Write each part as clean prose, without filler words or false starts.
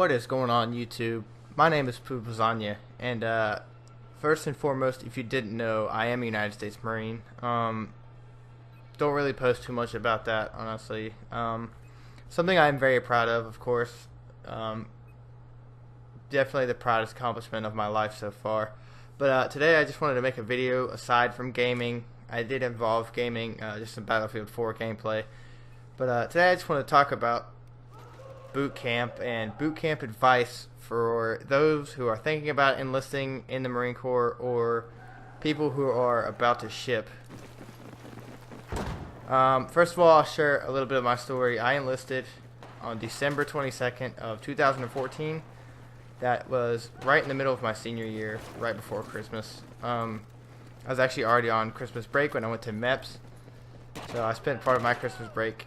What is going on, YouTube? My name is Lasagna, and first and foremost, if you didn't know, I am a United States Marine. Don't really post too much about that, honestly. Something I'm very proud of course. Definitely the proudest accomplishment of my life so far. But today I just wanted to make a video aside from gaming. I did involve gaming, just some Battlefield 4 gameplay. But today I just want to talk about boot camp and boot camp advice for those who are thinking about enlisting in the Marine Corps or people who are about to ship. First of all, I'll share a little bit of my story. I enlisted on December 22nd of 2014. That was right in the middle of my senior year, right before Christmas. I was actually already on Christmas break when I went to MEPS. So I spent part of my Christmas break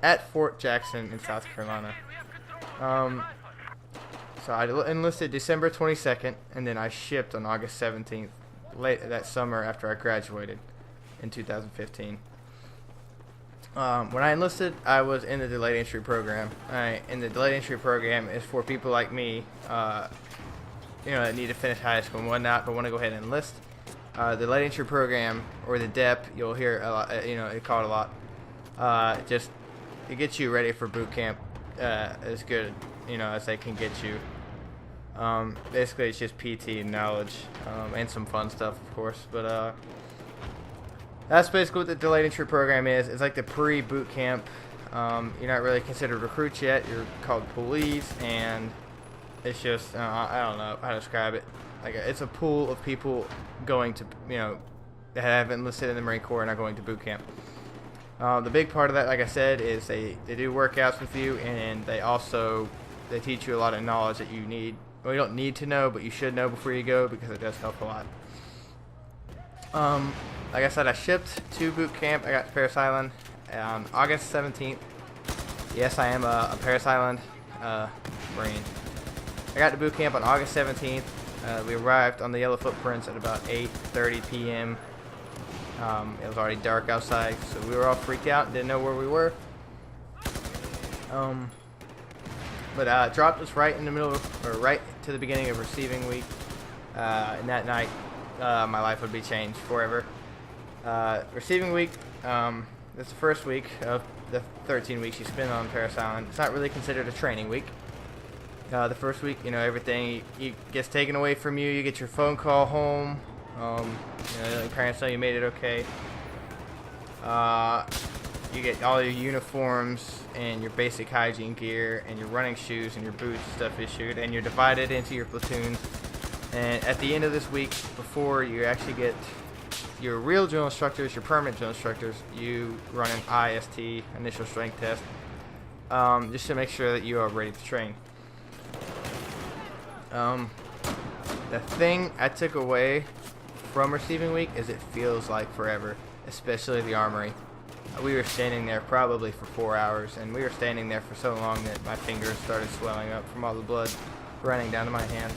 at Fort Jackson in South Carolina. So I enlisted December 22nd, and then I shipped on August 17th, late that summer after I graduated in 2015. When I enlisted, I was in the delayed entry program. And the delayed entry program is for people like me, that need to finish high school and whatnot, but want to go ahead and enlist. The delayed entry program, or the DEP, you'll hear a lot, it called a lot. It gets you ready for boot camp as good, as they can get you. Basically, it's just PT knowledge and some fun stuff, of course. But that's basically what the delayed entry program is. It's like the pre-boot camp. You're not really considered recruits yet. You're called poolees, and it's just I don't know how to describe it. Like it's a pool of people going to that have enlisted in the Marine Corps and are going to boot camp. The big part of that, like I said, is they do workouts with you, and they teach you a lot of knowledge that you need. Well, you don't need to know, but you should know before you go, because it does help a lot. Like I said, I shipped to boot camp. I got to Parris Island on August 17th. Yes, I am a Parris Island Marine. I got to boot camp on August 17th. We arrived on the Yellow Footprints at about 8:30 p.m. It was already dark outside, so we were all freaked out and didn't know where we were. But dropped us right in the middle or right to the beginning of receiving week. And that night, my life would be changed forever. Receiving week, it's the first week of the 13 weeks you spend on Parris Island. It's not really considered a training week. The first week, everything gets taken away from you. You get your phone call home. Your parents know you made it okay. You get all your uniforms and your basic hygiene gear and your running shoes and your boots and stuff issued, and you're divided into your platoons. And at the end of this week, before you actually get your real drill instructors, your permanent drill instructors, you run an IST, initial strength test, just to make sure that you are ready to train. The thing I took away from receiving week is it feels like forever, especially the armory. We were standing there probably for 4 hours, and we were standing there for so long that my fingers started swelling up from all the blood running down to my hands.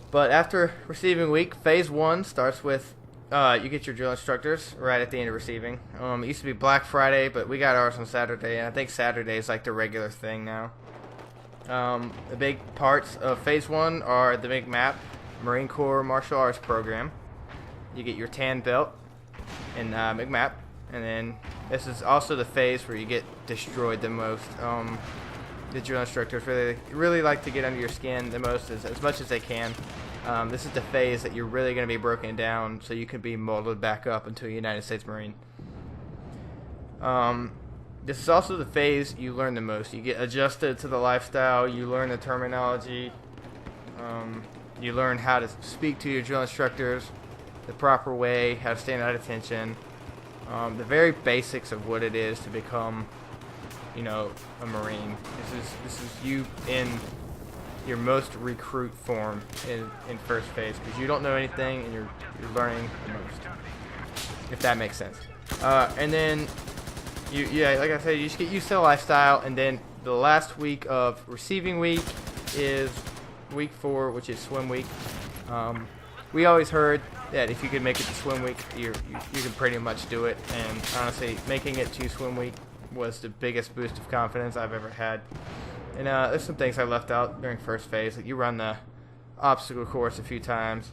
But after receiving week, phase 1 starts with you get your drill instructors right at the end of receiving. It used to be Black Friday, but we got ours on Saturday, and I think Saturday is like the regular thing now. The big parts of phase 1 are the MCMAP, Marine Corps Martial Arts Program. You get your tan belt in MCMAP, and then this is also the phase where you get destroyed the most. The drill instructors really like to get under your skin the most, as much as they can. This is the phase that you're really going to be broken down so you can be molded back up into a United States Marine. This is also the phase you learn the most. You get adjusted to the lifestyle, you learn the terminology, you learn how to speak to your drill instructors the proper way, how to stand at attention, the very basics of what it is to become, a Marine. This is you in your most recruit form in first phase, because you don't know anything and you're learning the most, if that makes sense. And then like I said, you just get used to the lifestyle, and then the last week of receiving week is week 4, which is swim week. We always heard that if you could make it to swim week, you can pretty much do it, and honestly, making it to swim week was the biggest boost of confidence I've ever had. And there's some things I left out during first phase. Like you run the obstacle course a few times,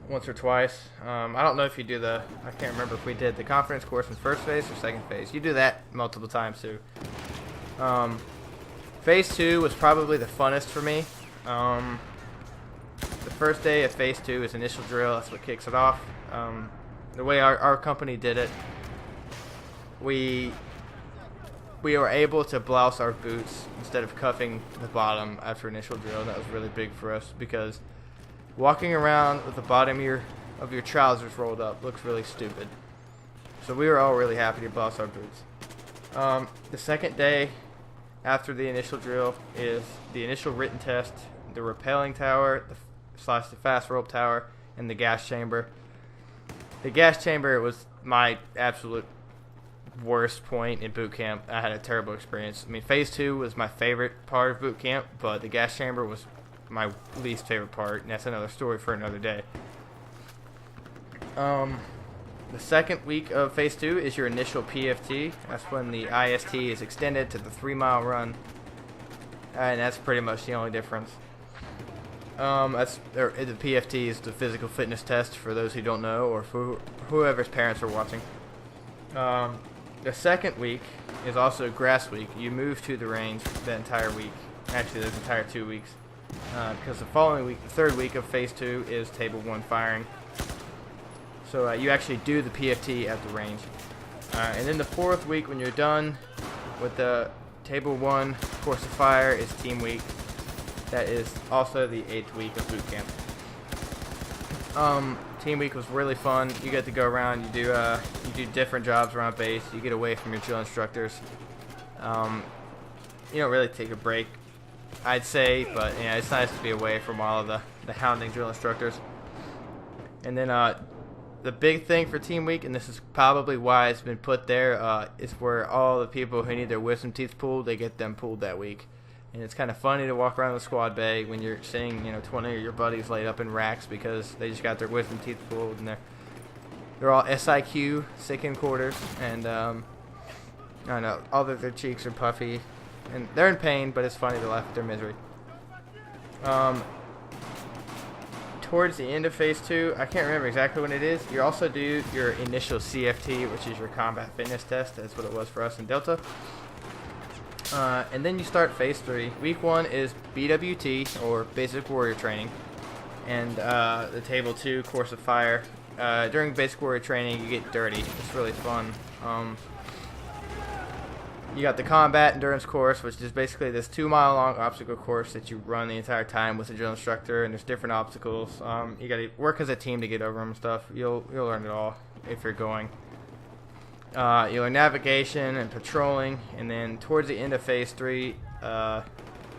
once or twice. I don't know if you do I can't remember if we did the confidence course in first phase or second phase. You do that multiple times too. Phase 2 was probably the funnest for me. The first day of phase 2 is initial drill. That's what kicks it off. The way our company did it, we were able to blouse our boots instead of cuffing the bottom after initial drill. That was really big for us because walking around with the bottom of your trousers rolled up looks really stupid. So we were all really happy to blouse our boots. The second day after the initial drill is the initial written test, the rappelling tower, the fast rope tower, and the gas chamber. The gas chamber was my absolute worst point in boot camp. I had a terrible experience. I mean, phase 2 was my favorite part of boot camp, but the gas chamber was my least favorite part, and that's another story for another day. The second week of phase 2 is your initial PFT. That's when the IST is extended to the 3-mile run, and that's pretty much the only difference. The PFT is the physical fitness test for those who don't know, or for whoever's parents are watching. The second week is also grass week. You move to the range that entire week. Actually, those entire 2 weeks. Because the following week, the third week of phase 2 is table 1 firing. So you actually do the PFT at the range. And then the fourth week, when you're done with the table 1 course of fire, is team week. That is also the 8th week of boot camp. Team week was really fun. You get to go around. You do different jobs around base. You get away from your drill instructors. You don't really take a break, I'd say, but yeah, it's nice to be away from all of the hounding drill instructors. And then the big thing for team week, and this is probably why it's been put there, is where all the people who need their wisdom teeth pulled, they get them pulled that week. And it's kind of funny to walk around the squad bay when you're seeing 20 of your buddies laid up in racks because they just got their wisdom teeth pulled, and they're all SIQ, sick in quarters, and I don't know, all of their cheeks are puffy, and they're in pain, but it's funny to laugh at their misery. Towards the end of phase 2, I can't remember exactly when it is, you also do your initial CFT, which is your combat fitness test. That's what it was for us in Delta. And then you start phase 3. Week 1 is BWT, or Basic Warrior Training, and the Table 2 Course of Fire. During Basic Warrior Training, you get dirty. It's really fun. You got the Combat Endurance Course, which is basically this 2-mile-long obstacle course that you run the entire time with a drill instructor, and there's different obstacles. You got to work as a team to get over them and stuff. You'll learn it all if you're going. You learn navigation and patrolling, and then towards the end of phase 3,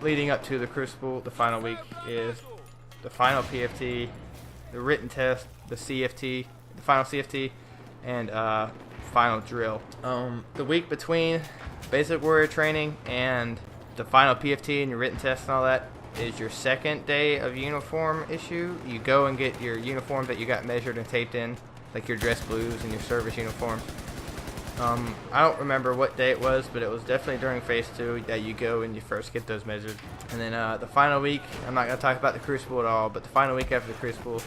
leading up to the Crucible, the final week is the final PFT, the written test, the CFT, the final CFT, and final drill. The week between Basic Warrior Training and the final PFT and your written test and all that is your second day of uniform issue. You go and get your uniform that you got measured and taped in, like your dress blues and your service uniforms. I don't remember what day it was, but it was definitely during phase 2 that you go and you first get those measured. And then the final week, I'm not going to talk about the Crucible at all, but the final week after the Crucible,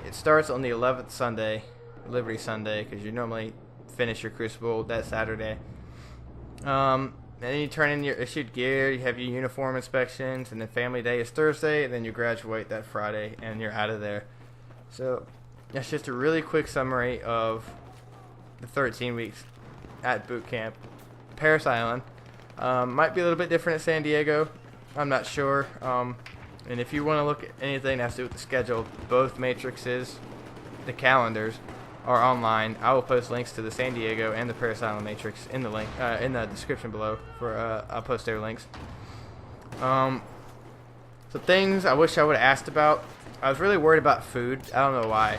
it starts on the 11th Sunday, Liberty Sunday, because you normally finish your Crucible that Saturday. And then you turn in your issued gear, you have your uniform inspections, and then family day is Thursday, and then you graduate that Friday, and you're out of there. So that's just a really quick summary of the 13 weeks at boot camp. Paris Island might be a little bit different at San Diego. I'm not sure. And if you want to look at anything that has to do with the schedule, both matrices, the calendars, are online. I will post links to the San Diego and the Paris Island matrix in the link in the description below. I'll post their links. So things I wish I would have asked about. I was really worried about food. I don't know why.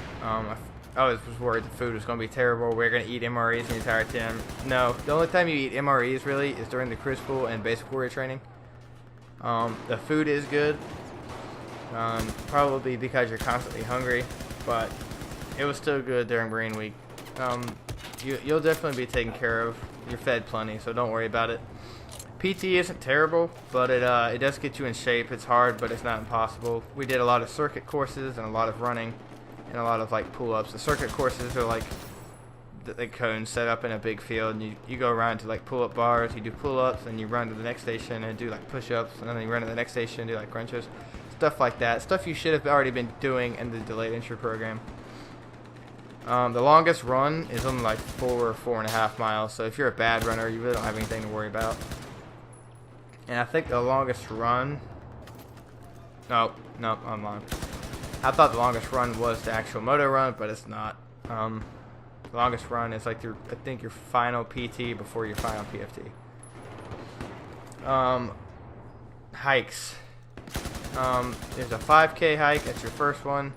I was worried the food was going to be terrible. We're going to eat MREs the entire time. No, the only time you eat MREs really is during the Crucible and Basic Warrior Training. The food is good, probably because you're constantly hungry, but it was still good during Marine Week. You'll definitely be taken care of. You're fed plenty, so don't worry about it. PT isn't terrible, but it does get you in shape. It's hard, but it's not impossible. We did a lot of circuit courses and a lot of running and a lot of like pull-ups. The circuit courses are like the cones set up in a big field, and you go around to like pull-up bars. You do pull-ups, and you run to the next station and do like push-ups, and then you run to the next station and do like crunches, stuff like that. Stuff you should have already been doing in the delayed entry program. The longest run is only like 4 or 4.5 miles. So if you're a bad runner, you really don't have anything to worry about. And I think the longest run. No, I'm lying. I thought the longest run was the actual moto run, but it's not. The longest run is like I think your final PT before your final PFT. Hikes. There's a 5K hike. That's your first one.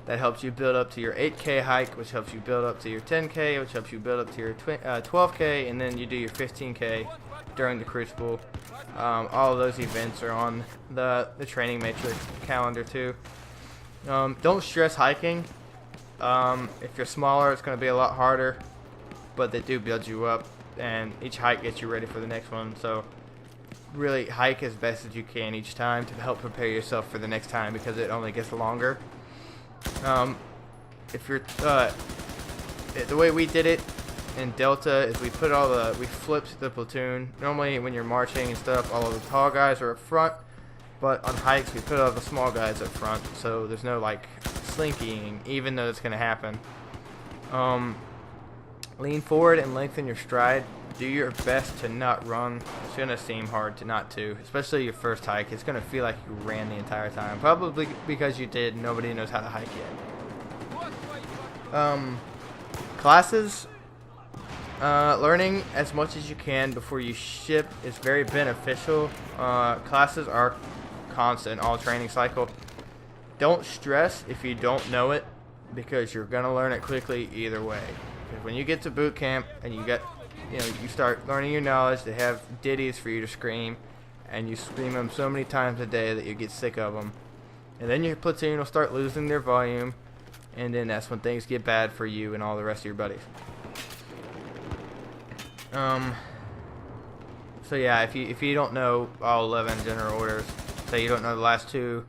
That helps you build up to your 8K hike, which helps you build up to your 10K, which helps you build up to your 12K, and then you do your 15K during the Crucible. All of those events are on the training matrix calendar too. Don't stress hiking. If you're smaller, it's going to be a lot harder, but they do build you up, and each hike gets you ready for the next one. So really hike as best as you can each time to help prepare yourself for the next time, because it only gets longer. If you're the way we did it in Delta is we flipped the platoon. Normally when you're marching and stuff, all of the tall guys are up front, but on hikes we put all the small guys up front, so there's no like slinking, even though it's going to happen. Lean forward and lengthen your stride. Do your best to not run. It's going to seem hard to not to, especially your first hike. It's going to feel like you ran the entire time, probably because you did. Nobody knows how to hike yet. Classes. Learning as much as you can before you ship is very beneficial. Classes are constant all training cycle. Don't stress if you don't know it, because you're going to learn it quickly either way. Because when you get to boot camp and you start learning your knowledge, they have ditties for you to scream, and you scream them so many times a day that you get sick of them. And then your platoon will start losing their volume, and then that's when things get bad for you and all the rest of your buddies. So yeah, if you don't know all 11 general orders, say you don't know the last 2,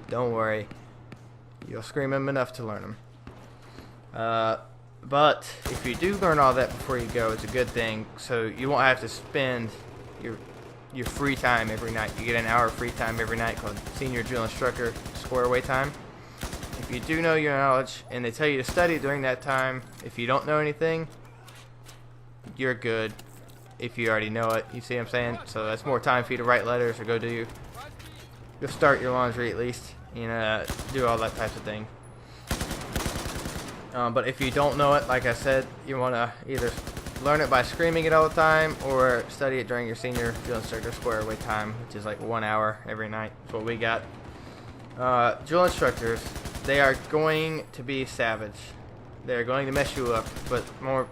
don't worry. You'll scream them enough to learn them. But if you do learn all that before you go, it's a good thing. So you won't have to spend your free time every night. You get an hour of free time every night called Senior Drill Instructor Square Away Time. If you do know your knowledge and they tell you to study during that time, if you don't know anything, you're good. If you already know it, you see what I'm saying? So that's more time for you to write letters or you'll start your laundry at least, do all that type of thing. But if you don't know it, like I said, you want to either learn it by screaming it all the time or study it during your Senior Drill Instructor Square Away Time, which is like 1 hour every night. That's what we got. Drill instructors, they are going to be savage. They're going to mess you up, but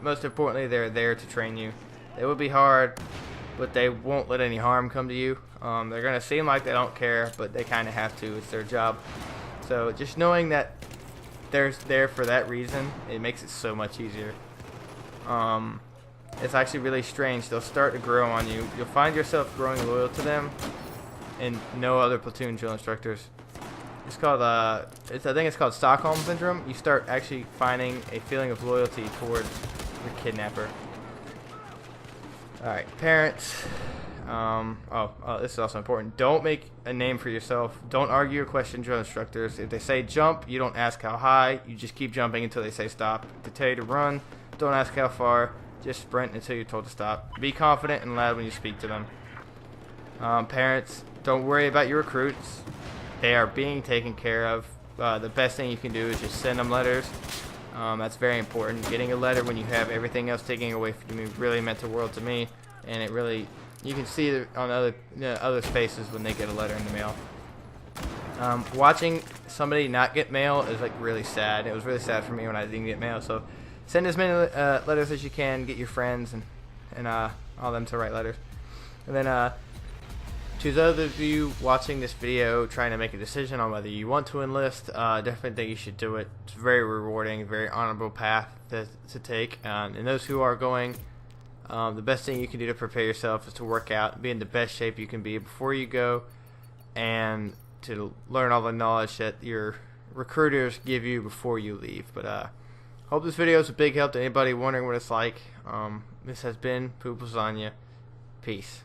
most importantly, they're there to train you. They will be hard, but they won't let any harm come to you. They're going to seem like they don't care, but they kind of have to. It's their job. So just knowing that they're there for that reason, it makes it so much easier. It's actually really strange. They'll start to grow on you. You'll find yourself growing loyal to them, and no other platoon drill instructors. It's called I think it's called Stockholm Syndrome. You start actually finding a feeling of loyalty towards your kidnapper. Alright, parents. This is also important. Don't make a name for yourself. Don't argue or question drill instructors. If they say jump, you don't ask how high. You just keep jumping until they say stop. If they tell you to run, don't ask how far. Just sprint until you're told to stop. Be confident and loud when you speak to them. Parents, don't worry about your recruits. They are being taken care of. The best thing you can do is just send them letters. That's very important. Getting a letter when you have everything else taken away from you really meant the world to me, and it really, you can see it on others' faces when they get a letter in the mail. Watching somebody not get mail is like really sad. It was really sad for me when I didn't get mail. So send as many letters as you can. Get your friends and all them to write letters. And then to those of you watching this video trying to make a decision on whether you want to enlist, definitely think you should do it. It's a very rewarding, very honorable path to take. And those who are going, The best thing you can do to prepare yourself is to work out, be in the best shape you can be before you go, and to learn all the knowledge that your recruiters give you before you leave. But hope this video is a big help to anybody wondering what it's like. This has been Poop Lasagna. Peace.